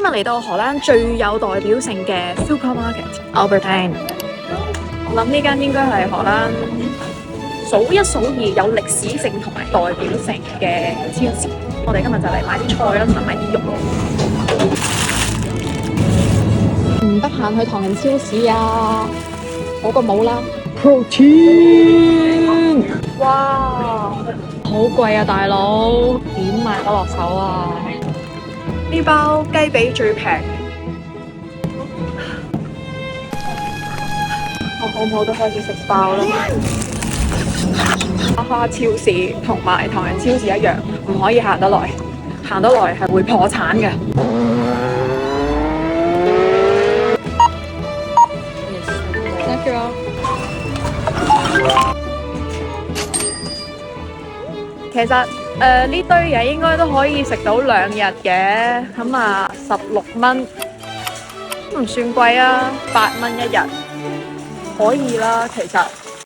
日嚟到荷蘭最有代表性嘅 supermarket Albert Heijn，我諗呢間應該係荷蘭數一數二有歷史性同埋代表性嘅超市。我哋今日就嚟買啲菜啦，同埋買啲肉。唔得閒去唐人超市啊，好過冇啦。Protein，哇，好貴啊，大佬，點買得落手啊？呢包雞髀最平，我好唔好都開始食飽啦。哈哈超市同埋唐人超市一樣，唔可以行得耐，行得耐係會破產嘅。Thank you。其實呢堆嘢應該都可以食到2日嘅，咁啊16蚊，都唔算貴啊，8蚊1日，可以啦其實。